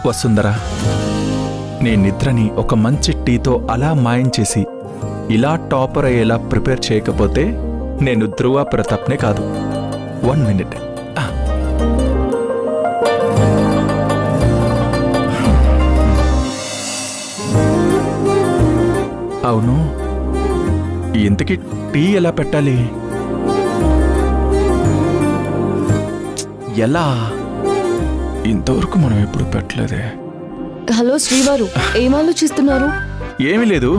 వసుంధరా, నీ నిద్రని ఒక మంచి టీతో అలా మాయం చేసి ఇలా టాపర్ అయ్యేలా ప్రిపేర్ చేయకపోతే నేను ధ్రువ ప్రతాప్నే కాదు. 1 minute. అవును, ఇంతకీ టీ ఎలా పెట్టాలి? ఎలా? ఇంతవరకు మనం ఎప్పుడు పెట్టలేదే. హలో శ్రీవారు, ఏం ఆలోచిస్తున్నారు? ఏమీ లేదు,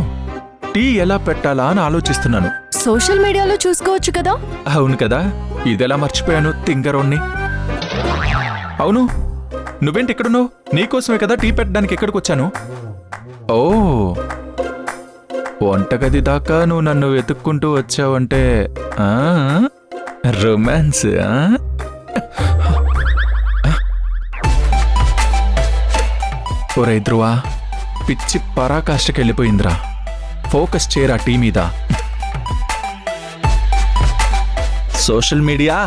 టీ ఎలా పెట్టాలా అని ఆలోచిస్తున్నాను. సోషల్ మీడియాలో చూసుకోవచ్చు కదా. అవును కదా, ఇదెలా మర్చిపోయాను, తింగరోణ్ణి. అవును, నువ్వేంటి ఇక్కడున్నావు? నీకోసమే కదా టీ పెట్టడానికి ఇక్కడికి వచ్చాను. ఓ, వంటగది దాకా నువ్వు నన్ను వెతుక్కుంటూ వచ్చావంటే రొమాన్స్. ఒరే ధ్రువ, పిచ్చి పరాకాష్ఠకెళ్ళిపోయిందిరా. ఫోకస్ చేయరా టీ మీద. సోషల్ మీడియా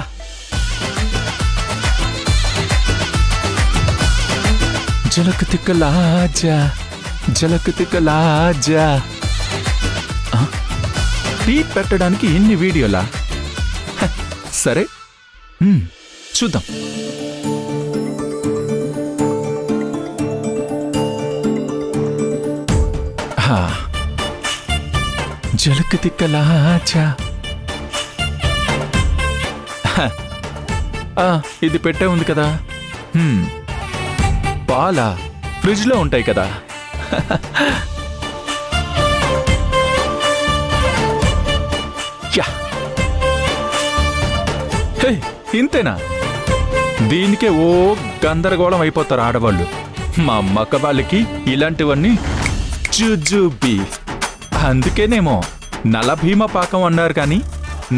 జలక్ తిక్కలాజా, జలక్ తిక్కలాజా. టీ పెట్టడానికి ఎన్ని వీడియోలా? సరే, చూద్దాం. జలక్ తిక్కలాజా. ఇది పెట్టే ఉంది కదా. పాలా ఫ్రిడ్జ్ లో ఉంటాయి కదా. ఇంతేనా? దీనికే ఓ గందరగోళం అయిపోతారు ఆడవాళ్ళు. మా మక్క వాళ్ళకి ఇలాంటివన్నీ జుజుబి. అందుకేనేమో నల భీమ పాకం అన్నారు కానీ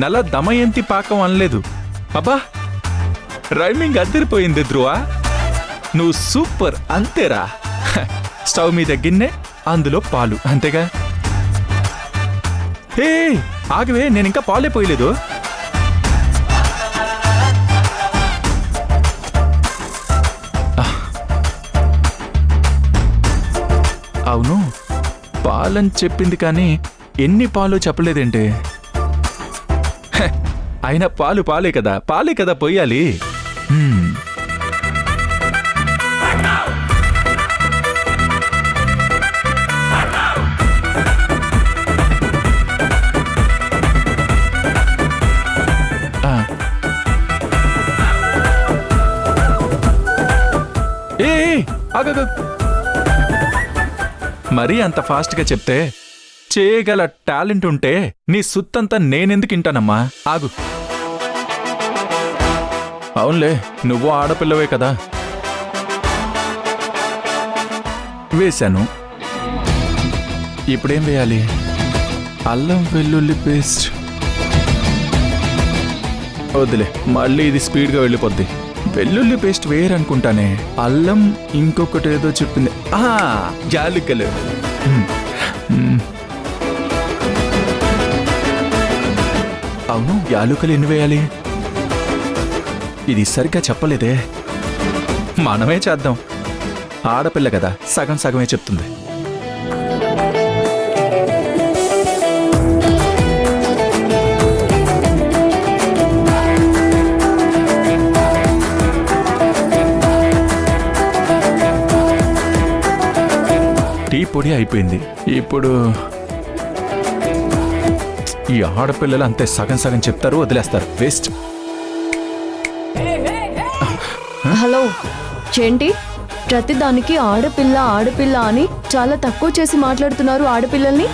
నల దమయంతి పాకం అనలేదు. అబ్బా, రైమింగ్ అదిరిపోయింది ధ్రువ, నువ్వు సూపర్. అంతేరా. స్టవ్ మీద గిన్నె, అందులో పాలు, అంతేగా. హే ఆగవే, నేను ఇంకా పాలే పోయలేదు. అవును, పాలని చెప్పింది కానీ ఎన్ని పాలు చెప్పలేదేంటి? అయినా పాలు పాలే కదా, పాలే కదా పోయాలి. మరీ అంత ఫాస్ట్గా చెప్తే, చేయగల టాలెంట్ ఉంటే నీ సుత్తంతా నేనెందుకు వింటానమ్మా? ఆగు. అవునులే, నువ్వు ఆడపిల్లవే కదా. వేశాను. ఇప్పుడేం వేయాలి? అల్లం వెల్లుల్లి పేస్ట్. వద్దులే, మళ్ళీ ఇది స్పీడ్గా వెళ్ళిపోద్ది. వెల్లుల్లి పేస్ట్ వేయరనుకుంటానే. అల్లం ఇంకొకటి ఏదో చెప్పింది. యాలకులు. అవును, యాలకులు ఎన్ని వేయాలి? ఇది సరిగ్గా చెప్పలేదే. మనమే చేద్దాం, ఆడపిల్ల కదా, సగం సగమే చెప్తుంది. టీ పొడి అయిపోయింది. ఇప్పుడు ఈ ఆడపిల్లలు అంతే, సగం సగం చెప్తారు, వదిలేస్తారు, వేస్ట్. హలో ఏంటి, ప్రతిదానికి ఆడపిల్ల ఆడపిల్ల అని చాలా తక్కువ చేసి మాట్లాడుతున్నారు ఆడపిల్లల్ని.